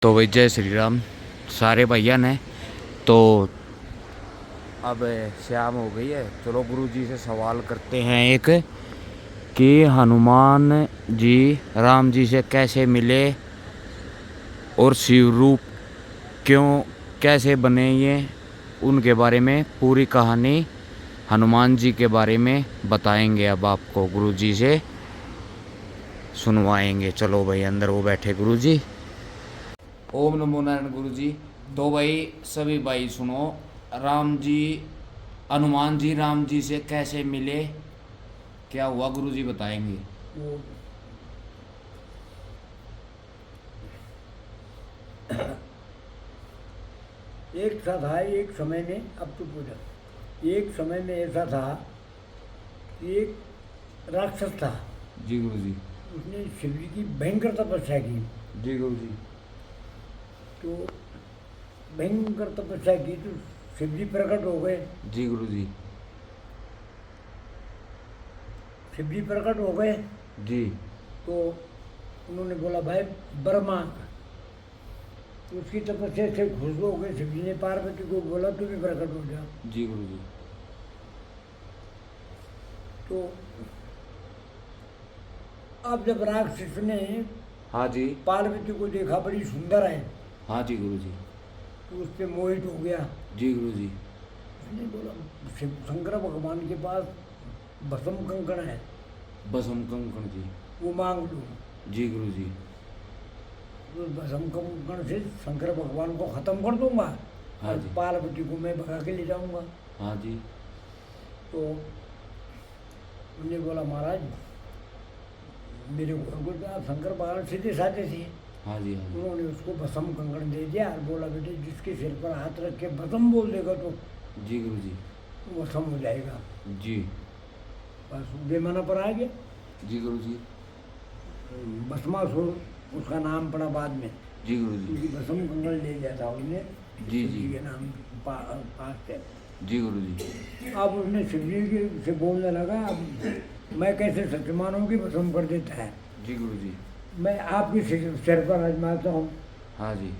तो भाई जय श्री राम सारे भैया ने। तो अब शाम हो गई है, चलो गुरु जी से सवाल करते हैं एक कि हनुमान जी राम जी से कैसे मिले और शिव रूप क्यों कैसे बने, ये उनके बारे में पूरी कहानी हनुमान जी के बारे में बताएंगे। अब आपको गुरु जी से सुनवाएंगे। चलो भाई अंदर वो बैठे गुरु जी। ओम नमो नारायण गुरु जी। तो भाई सभी भाई सुनो, राम जी हनुमान जी राम जी से कैसे मिले, क्या हुआ गुरु जी बताएंगे। वो एक सा था एक समय में, अब तो पूछा, एक समय में ऐसा था कि एक राक्षस था। जी गुरु जी। उसने शिव जी की भयंकर तपस्या की। जी गुरु जी। तो भयंकर तपस्या की तो शिव जी प्रकट हो गए। जी गुरु जी। शिव जी प्रकट हो गए जी। तो उन्होंने बोला भाई ब्रह्मा, उसकी तपस्या से खुश हो गए। शिव जी ने पार्वती को बोला तू भी प्रकट हो जा। जी गुरु जी। तो अब जब राक्षस ने हाँ जी। पार्वती को देखा बड़ी सुंदर है, हाँ जी गुरु जी। तो उस पर मोहित हो गया। जी गुरु जी। उसने बोला शिव शंकर भगवान के पास भस्म कंकण है, बसम कंकण जी। वो मांग लो। जी गुरु जी। तो भस्म कंकण से शंकर भगवान को खत्म कर दूंगा हाँ और जी। पार्वती को मैं भगा के ले जाऊंगा। हाँ जी। तो उन्होंने बोला महाराज मेरे घर को तो आप शंकर भगवान सीधे साधे थे। हाँ जी। हाँ जी। उन्होंने उसको भस्म कंकण दे दिया और बोला बेटे जिसके सिर पर हाथ रख के भस्म बोल देगा तो जी गुरु जी। वो भस्म हो जाएगा। जी। बस बेमाना पर आ गया। जी गुरु जी। भस्मासुर उसका नाम पड़ा बाद में, जी गुरु जी। क्योंकि भस्म कंकण ले लिया था उसने जी शिव जी। के नाम पास से। जी गुरु जी। अब उसने शिव जी से बोलने लगा, अब मैं कैसे सत्य मानूं कि भस्म कर देता है। जी गुरु जी। मैं आपके सिर पर आजमाता हूँ, हाँ जी।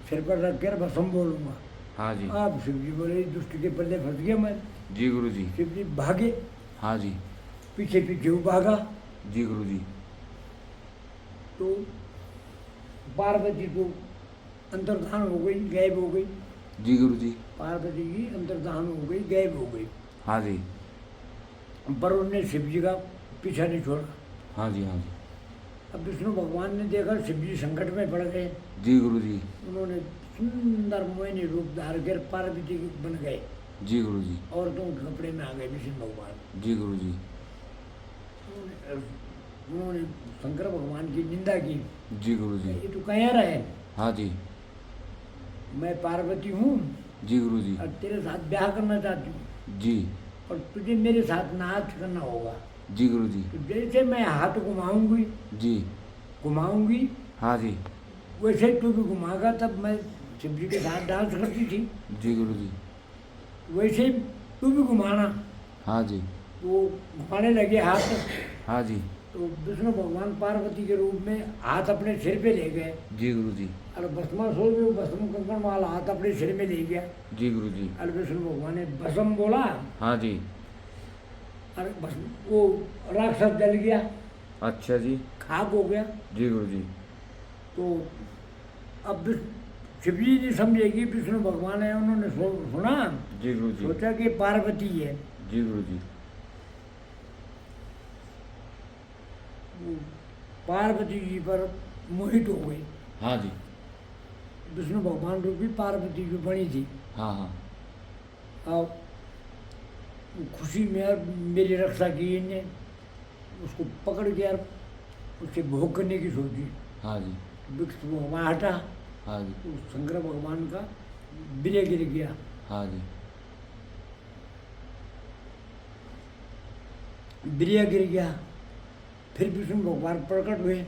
सिर पर रख कर भस्म बोलूँगा। हाँ जी। अब शिव जी बोले दुष्ट के पल्ले फंस गया मैं। जी गुरु जी। शिव जी भागे, हाँ जी। पीछे पीछे वो भागा। जी गुरु जी। तो पार्वती तो अंतर्धान हो गई, गायब हो गई। जी गुरु जी। पार्वती की अंतर्धान हो गई, गायब हो गई। हाँ जी। पर उन्होंने शिव जी का पीछा नहीं छोड़ा। हाँ जी। हाँ जी। अब विष्णु भगवान ने देखा शिव जी संकट में पड़ गए। जी गुरु जी। उन्होंने सुंदर मोहिनी रूप धार कर पार्वती बन गए। जी गुरु जी। औरतों के कपड़े में आ गए विष्णु भगवान। जी गुरु जी। उन्होंने शंकर भगवान की निंदा की। जी गुरु जी। ये तो कह रहा है हाँ जी। मैं पार्वती हूँ जी गुरु जी। और तेरे साथ ब्याह करना चाहती हूँ जी। और तुझे मेरे साथ नाच करना होगा। जी गुरु जी। तो जैसे मैं हाथ घुमाऊंगी जी। घुमाऊंगी हाँ जी। वैसे तू भी घुमागा। तब मैं शिव जी के साथ डांस करती थी, जी गुरु जी। वैसे ही तू भी घुमाना। हाँ जी। वो घुमाने लगे हाथ। हाँ जी। तो विष्णु भगवान पार्वती के रूप में हाथ अपने सिर पे ले गए जी गुरु जी। और भस्मासुर भी भस्म कंकण वाला हाथ अपने सिर में ले गया। जी गुरु जी। और विष्णु भगवान ने भस्म बोला हाँ जी। और भस्म वो राक्षस जल गया, अच्छा जी। खाक हो गया। जी गुरु जी। तो अब शिव जी नहीं समझेगी विष्णु भगवान है, उन्होंने सुना, जी गुरु जी। सोचा कि पार्वती है। जी गुरु जी। वो पार्वती जी पर मोहित हो गई। हाँ जी। विष्णु भगवान रूपी पार्वती जो बनी थी। हाँ हाँ। और खुशी में यार मेरी रक्षा की इनने, उसको पकड़ के यार उससे भोग करने की सोची। हाँ जी। विष्णु भगवान हटा हाँ जी। तो शंकर भगवान का बिरे गिर गया। हाँ जी। बिरिया गिर गया। फिर विष्णु भगवान प्रकट हुए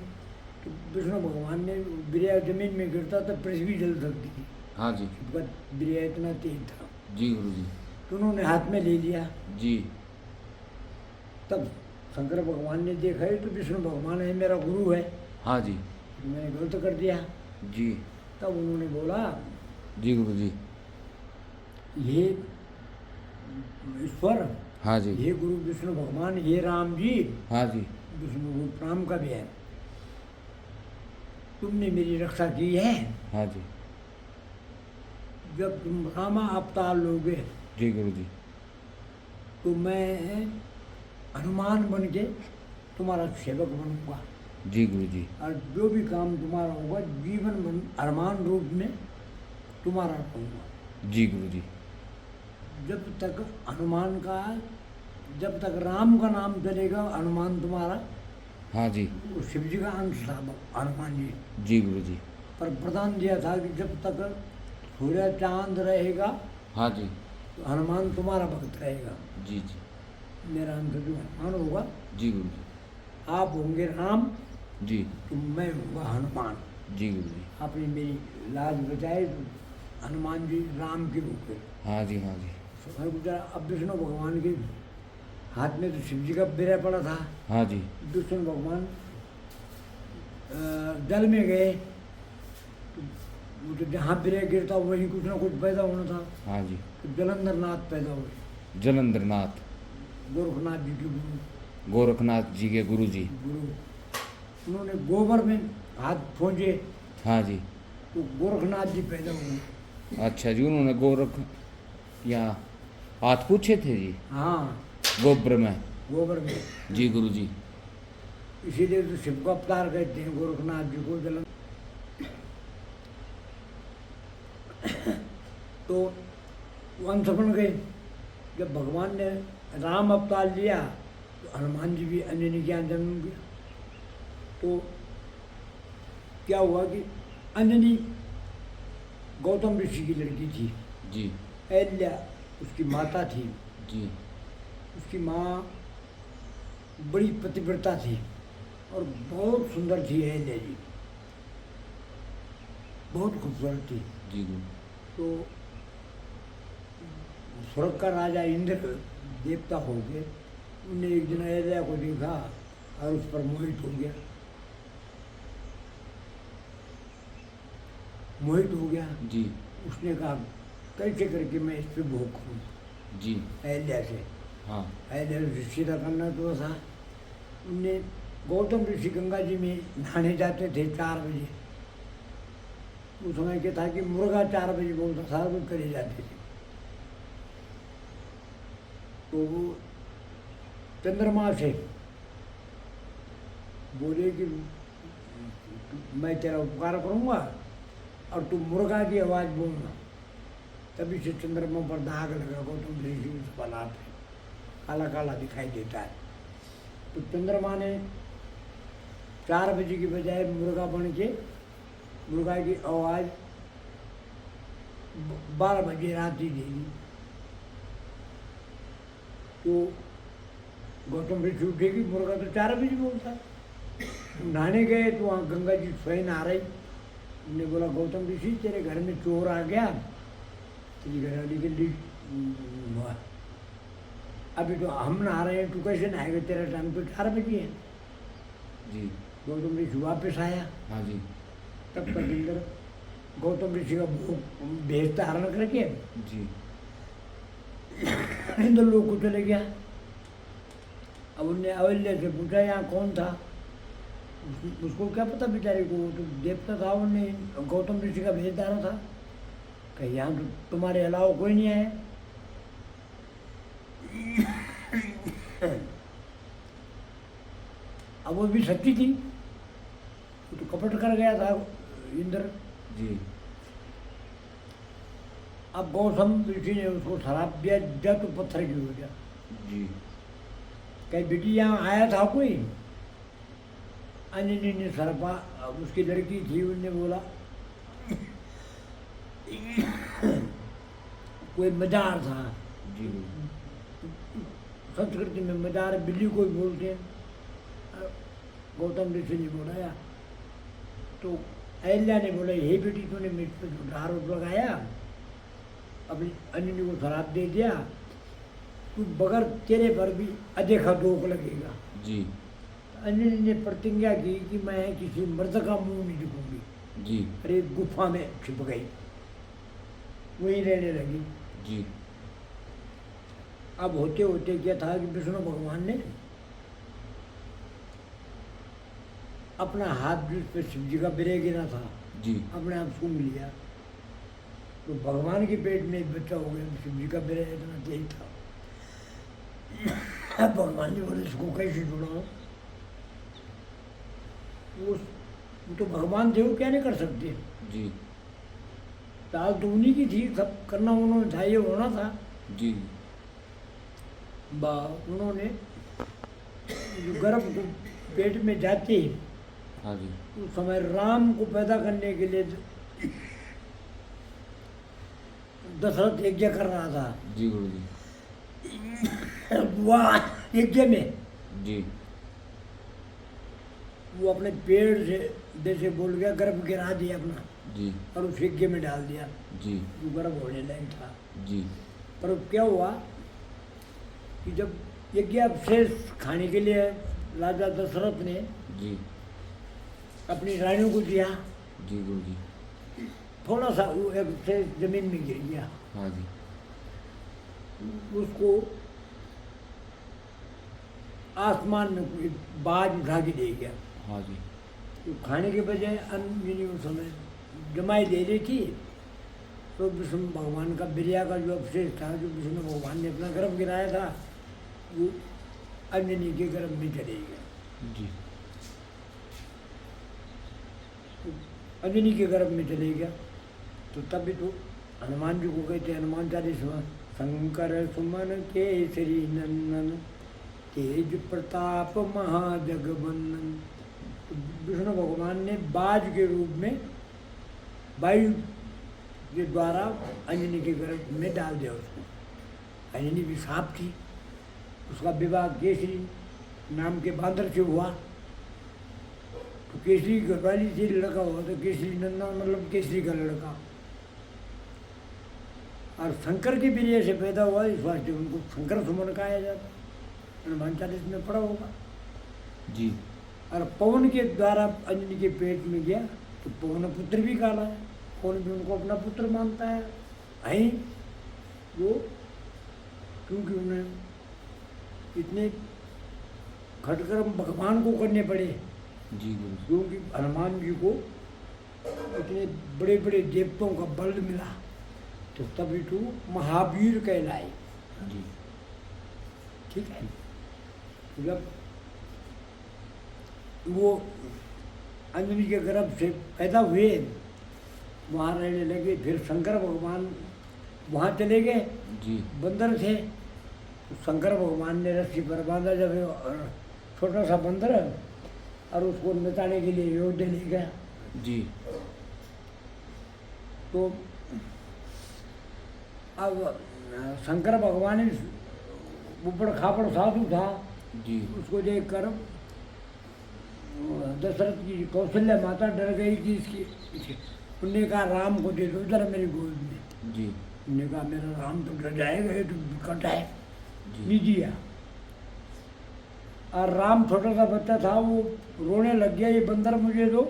तो विष्णु भगवान ने बिरिया जमीन में गिरता तो पृथ्वी जल सकती थी। हाँ जी। बिरिया इतना तेज था। जी गुरु जी। तो उन्होंने हाथ में ले लिया। जी। तब शंकर भगवान ने देखा है तो विष्णु भगवान है मेरा गुरु है, हाँ जी। तो मैंने गलत कर दिया। जी तब उन्होंने बोला जी गुरु जी। ये ईश्वर, हाँ जी। ये गुरु विष्णु भगवान, ये राम जी, हाँ जी। विष्णु रूप राम का भी है, तुमने मेरी रक्षा की है। हाँ जी। जब तुम रामा अवतार लोगे जी गुरु जी। तो मैं हनुमान बन के तुम्हारा सेवक बनूंगा, जी गुरु जी। और जो भी काम तुम्हारा होगा जीवन बन हनुमान रूप में तुम्हारा रहूँगा। जी गुरु जी। जब तक हनुमान का, जब तक राम का नाम चलेगा हनुमान तुम्हारा, हाँ जी। वो शिव जी का अंश था हनुमान जी, जी गुरु जी। पर प्रदान दिया था कि जब तक सूर्य चांद रहेगा हाँ जी। तो हनुमान तुम्हारा भक्त रहेगा। जी जी। मेरा अंश जो हनुमान होगा, जी गुरु जी। आप होंगे राम जी। तो मैं होऊंगा हनुमान। जी गुरु जी। आपने मेरी लाज बचाए तो हनुमान जी राम के रूप में हाँ जी। हाँ जी। समय गुजरा। अब विष्णु भगवान के हाथ में तो शिव जी का बेरा पड़ा था। हाँ जी। विष्णु भगवान जल में गए तो वो तो जहाँ बेरा गिरता वहीं कुछ ना कुछ पैदा होना था। हाँ जी। तो जलंधर नाथ पैदा हुए, जलंधर नाथ, गोरखनाथ जी के गुरु। गोरखनाथ जी के गुरु जी। गुरु उन्होंने गोबर में हाथ पहुँचे हाँ जी। तो गोरखनाथ जी पैदा हुए। अच्छा जी, उन्होंने गोरख या हाथ पूछे थे जी हाँ, गोबर में। गोबर में। जी गुरु जी। इसीलिए तो शिव का अवतार कहते हैं गोरखनाथ जी को। जलन तो वंश बन गए। जब भगवान ने राम अवतार लिया तो हनुमान जी भी अंजनी ज्ञान जन्म गया। तो क्या हुआ कि अंजनी गौतम ऋषि की लड़की थी। जी। अहल्या उसकी माता थी। जी। उसकी माँ बड़ी पतिव्रता थी और बहुत सुंदर थी अहल्या जी, बहुत खूबसूरत थी। जी गुरु। तो स्वर्ग का राजा इंद्र देवता हो गए, उनने एक दिन अहल्या को देखा और उस पर मोहित हो गया। मोहित हो गया। जी। उसने कहा कैसे करके मैं इस पर भोग करूँ जी। अहल्या से। हाँ। अहल्या से सीधा करना तो था। उनने गौतम ऋषि गंगा जी में नहाने जाते थे 4 बजे। उस समय क्या था कि मुर्गा 4 बजे बोलता था, वो करे जाते थे। तो वो चंद्रमा से बोले कि मैं तेरा उपकार करूँगा और तू मुर्गा की आवाज़ बोलना। तभी से चंद्रमा पर दाग लगा। गौतम ऋषि उस पला पे काला काला दिखाई देता है। तो चंद्रमा ने 4 बजे की बजाय मुर्गा बन के मुर्गा की आवाज़ 12 बजे रात ही दे दी। तो गौतम ऋषि उठे कि मुर्गा तो 4 बजे बोलता। नहाने गए तो वहाँ गंगा जी स्वयं आ रही। उन्होंने बोला गौतम ऋषि तेरे घर में चोर आ गया, तेरी घरवाली के लिए अभी तो हम नहा रहे हैं, तू कैसे नहाएगा, तेरा टाइम तो 4 बजे है। जी। गौतम ऋषि वापस आया। हाँ जी। तब तक इंद्र गौतम ऋषि का भेष धारण करके जी। इंद्र लोग को चले गया। अब उनने अहल्या से पूछा यहाँ कौन था। उसको क्या पता बेचारे को, तो देवता था, उनने गौतम ऋषि का भेष धारा था। कहीं यहाँ तो तुम्हारे अलावा कोई नहीं आया। अब वो भी सच्ची थी, वो तो कपट कर गया था इंद्र। जी। अब गौतम ऋषि ने उसको शराब दिया, जा तो पत्थर की हो गया। जी। कहीं बेटी यहाँ आया था कोई। अंजनी ने सरपा, उसकी लड़की थी, उनने बोला कोई मजार था। जी। संस्कृति में मजार बिल्ली को ही बोलते हैं। गौतम ऋषि ने बोलाया तो अहल्या ने बोला हे बेटी तूने मुझ पर झूठा आरोप लगाया, अपनी अंजनी को शराब दे दिया, तू बगैर तेरे पर भी अदेखा दोख लगेगा। जी। अंजनी ने प्रतिज्ञा की कि मैं किसी मर्द का मुंह नहीं दिखूंगी। जी और एक गुफा में छिप गई, वहीं रहने लगी। जी अब होते होते क्या था कि विष्णु भगवान ने अपना हाथ जिस पे शिव जी का बिरे गिरा था जी अपने आप सूंघ लिया, तो भगवान के पेट में एक बच्चा हो गया। शिव जी का बिरे इतना तेज था। अब भगवान जी बोले इसको कैसे छुड़ाओ? वो तो भगवान थे, वो क्या नहीं कर सकते। जी चाल तो उन्हीं की थी, सब करना उन्होंने था, ये होना था। जी उन्होंने जो गर्भ को पेट में जाते ही हाँ जी उस समय राम को पैदा करने के लिए दशरथ यज्ञ कर रहा था। जी गुरु जी वह यज्ञ में जी वो अपने पेड़ से जैसे बोल गया, गर्भ गिरा दिया अपना जी और उस यज्ञ में डाल दिया, जी जो गर्भ होने लायक था। जी पर अब क्या हुआ कि जब यज्ञ अवशेष खाने के लिए राजा दशरथ ने जी अपनी रानियों को दिया, जी गुरु जी थोड़ा सा वो अवशेष जमीन में गिर गया, हाँ जी उसको आसमान में कोई बाज उठा के दे गया। हाँ जी तो खाने के बजाय अन्न यानी उस समय जमाई ले ली थी, तो विष्णु भगवान का बिरिया का जो अवशेष था, जो विष्णु भगवान ने अपना गर्भ गिराया था, वो अंजनी के गर्भ में चले गया। जी तो अंजनी के गर्भ में चले गया। तो तभी तो हनुमान जी को कहते हैं, हनुमान चालीसा, शंकर सुमन केसरी नंदन तेज प्रताप महाजगवंदन। तो विष्णु भगवान ने बाज के रूप में वायु के द्वारा अंजनी के गर्भ में डाल दिया उसको। अंजनी भी सांप थी, उसका विवाह केसरी नाम के बांदर से हुआ। तो केसरी घरवाली से लड़का हुआ, तो केसरी नंदन मतलब केसरी का लड़का। और शंकर के वीर्य से पैदा हुआ, इस वास्ते उनको शंकर सुमन कहा जाता है। हनुमान चालीस में पढ़ा होगा। जी और पवन के द्वारा अंजनी के पेट में गया, तो पवन पुत्र भी काला है, कौन भी उनको अपना पुत्र मानता है वो, क्योंकि उन्हें इतने खटकर्म भगवान को करने पड़े, जी गुरु जी क्योंकि हनुमान जी को इतने बड़े बड़े देवताओं का बल मिला, तो तभी तो महावीर कहलाए। जी ठीक है। जब वो अंजनी के गर्भ से पैदा हुए, वहाँ रहने लगे, फिर शंकर भगवान वहाँ चले गए। जी बंदर थे, तो शंकर भगवान ने रस्सी पर बांधा, जब छोटा सा बंदर, और उसको नचाने के लिए अयोध्या ले गया। जी तो अब शंकर भगवान ऊपर खापड़ साधु था, जी उसको देखकर दशरथ की कौशल्या माता डर गई कि इसकी, उन्होंने कहा राम को दे दो जरा मेरी गोद में। जी उन्होंने कहा मेरा राम तो डर जाएगा, ये तो विकट है, जी नहीं दिया। और राम छोटा सा बच्चा था, वो रोने लग गया, ये बंदर मुझे दो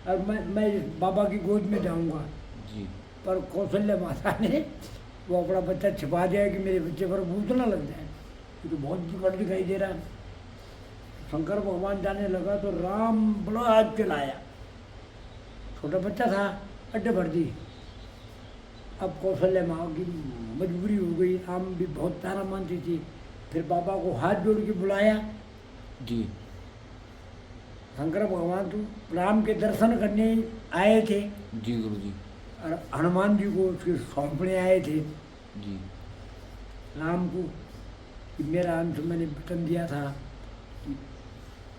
और मैं इस बाबा की गोद में जाऊंगा। जी पर कौशल्या माता ने वो अपना बच्चा छिपा दिया कि मेरे बच्चे पर भूत ना लग जाए, ये तो बहुत विकट दिखाई दे रहा है। शंकर भगवान जाने लगा तो राम बड़ा हाथ चलाया, छोटा बच्चा था, अड्डे भर दी। अब कौशल्या माँ की मजबूरी हो गई, राम भी बहुत प्यारा मानती थी, फिर बाबा को हाथ जोड़ के बुलाया। जी शंकर भगवान तो राम के दर्शन करने आए थे, जी गुरु जी और हनुमान जी को उसके सौंपने आए थे जी राम को, कि मेरा अंश मैंने वचन दिया था कि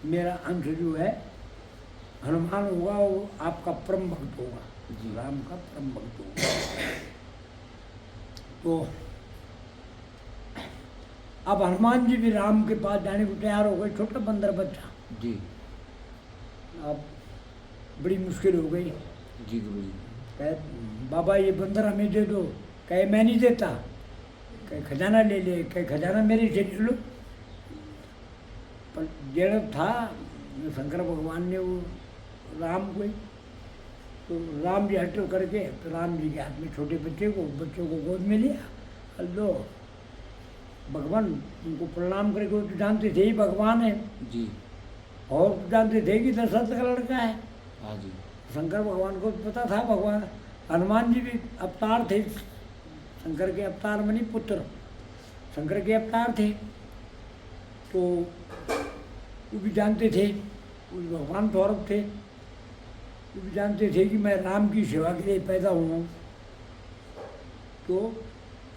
मेरा अंश जो है हनुमान होगा, वो आपका परम भक्त होगा, जी। राम का परम भक्त होगा। तो अब हनुमान जी भी राम के पास जाने को तैयार हो गए, छोटा बंदर बच्चा। जी अब बड़ी मुश्किल हो गई, जी गुरु जी कहे बाबा ये बंदर हमें दे दो, कहे मैं नहीं देता, कहे खजाना ले ले, कहे खजाना मेरे से ले लो। पर जड़ था, शंकर भगवान ने वो राम को तो राम जी हट करके तो राम जी के हाथ में छोटे बच्चों को गोद में लिया। लो भगवान उनको प्रणाम करके, वो तो जानते थे ही भगवान है, जी। और तो जानते थे कि दशरथ का लड़का है। हाँ जी। शंकर भगवान को पता था, भगवान हनुमान जी भी अवतार थे, शंकर के अवतार मनी पुत्र शंकर के अवतार थे, तो वो भी जानते थे, वो भी भगवान स्वरूप थे, वो भी जानते थे कि मैं राम की सेवा के लिए पैदा हुआ हूँ। तो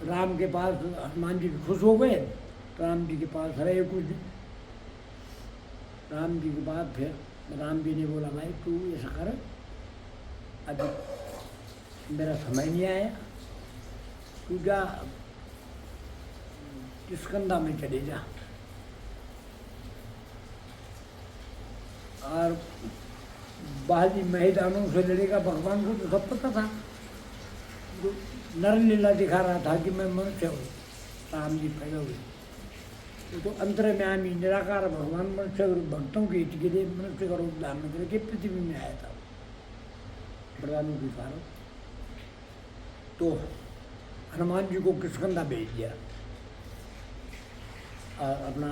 राम के पास हनुमान जी खुश हो गए, तो राम जी के पास रहे कुछ दिन। राम जी के बाद फिर राम जी ने बोला, भाई तू ऐसा कर, अभी मेरा समय नहीं आया, तू जा किष्किंधा में चले जा। और बाली मैदानों से लड़ेगा, भगवान को तो सब पता था, जो नर लीला दिखा रहा था कि मैं मनुष्य हूँ, राम जी पैदा हुए तो अंतर्यामी निराकार भगवान मनुष्य भक्तों के हित के लिए मनुष्य का रूप धारण करके पृथ्वी में आया था, वरदानों के कारण। तो हनुमान जी को किष्किंधा भेज दिया, और अपना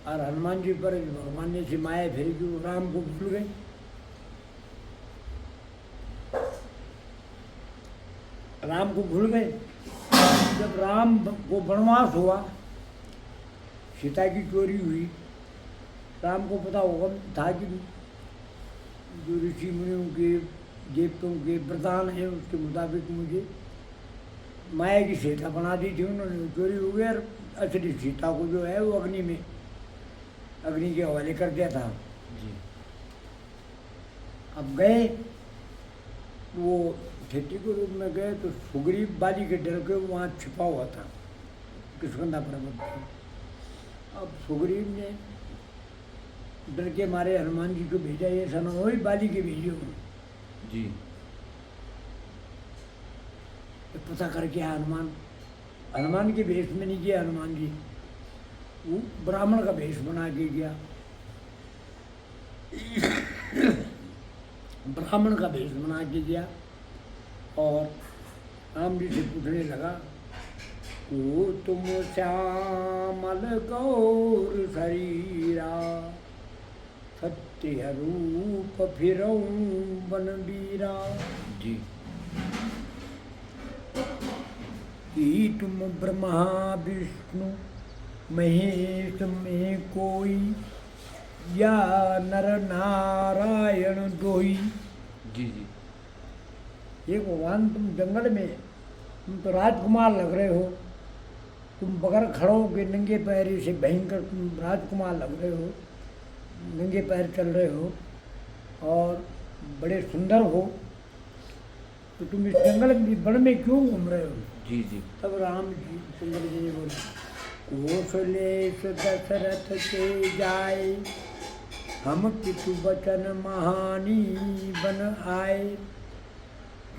और हनुमान जी पर भगवान ने ऐसी माया फेरी कि वो राम को भूल गए। राम को भूल गए। जब राम को वनवास हुआ, सीता की चोरी हुई, राम को पता होगा था कि जो ऋषि मुनियों के देवताओं के वरदान है उसके मुताबिक मुझे माया की सीता बना दी थी उन्होंने, चोरी हो गई, और असली सीता को जो है वो अग्नि के हवाले कर दिया था जी। अब गए वो खेती के रूप में गए, तो सुग्रीव बाली के डर के वहाँ छिपा हुआ था किष्किंधा पर्वत पर। अब सुग्रीव ने डर के मारे हनुमान जी को भेजा, ये सन हो बाली के भेजे हो जी। तो पता करके हनुमान के भेष में नहीं गया, हनुमान जी वो ब्राह्मण का भेष बना के गया, ब्राह्मण का भेष बना के गया, और राम जी से पूछने लगा, ओ तुम श्यामल गौर शरीरा, सत्य रूप फिरऊं बनबीरा। जी। कि तुम ब्रह्मा विष्णु महेश में कोई, या नर नारायण दोई। जी जी। ये भगवान तुम जंगल में, तुम तो राजकुमार लग रहे हो, तुम बगैर खड़ों के नंगे पैर से भयंकर तुम राजकुमार लग रहे हो, नंगे पैर चल रहे हो और बड़े सुंदर हो, तो तुम इस जंगल में वन में क्यों घूम रहे हो? जी जी। तब राम जी सुंदर जी ने बोला, कौशलेश दशरथ के जाए, हम पितु बचन महानी बन आए,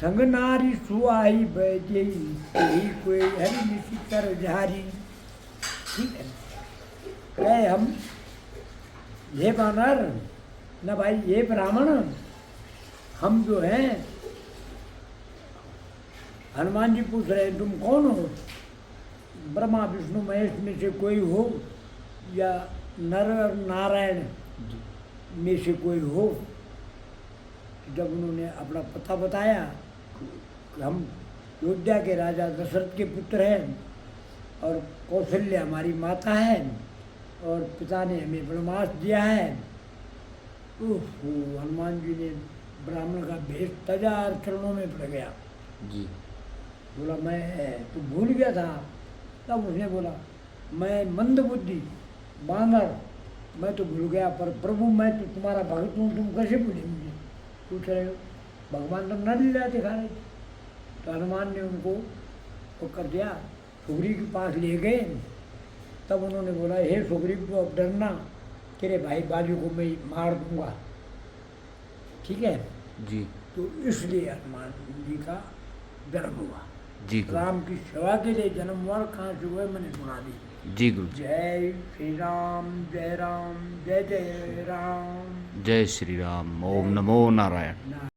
ठंग नारी सुआई बैजेई, यही कोई हरि निशी कर झारी। ठीक है, कहे हम ये बानर न भाई, ये ब्राह्मण, हम जो हैं, हनुमान जी पूछ रहे हैं तुम कौन हो? ब्रह्मा विष्णु महेश में से कोई हो, या नर नारायण में से कोई हो? जब उन्होंने अपना पता बताया, हम अयोध्या के राजा दशरथ के पुत्र हैं, और कौशल्या हमारी माता है, और पिता ने हमें वनवास दिया है। ओहो, हनुमान जी ने ब्राह्मण का भेष तजा और चरणों में पड़ गया। जी। बोला, मैं तो भूल गया था। तब उसने बोला, मैं मंद बुद्धि बानर, मैं तो भूल गया, पर प्रभु मैं तो तुम्हारा भक्त हूँ, तुम कैसे भूले मुझे? पूछ रहे हो, भगवान तो न लीला दिखा रहे थे। तो हनुमान ने उनको वो कर दिया, सुग्रीव के पास ले गए। तब उन्होंने बोला, हे सुग्रीव तो अब डरना, तेरे भाई बाली को मैं मार दूंगा। ठीक है जी। तो इसलिए हनुमान जी का जन्म हुआ। जी राम की सेवा के लिए जन्म हुआ। कहाँ से हुआ मैंने सुना दी। जी गुरु जी। जय श्री राम, जय राम, जय जय राम। जय श्री राम। ओम नमो नारायण।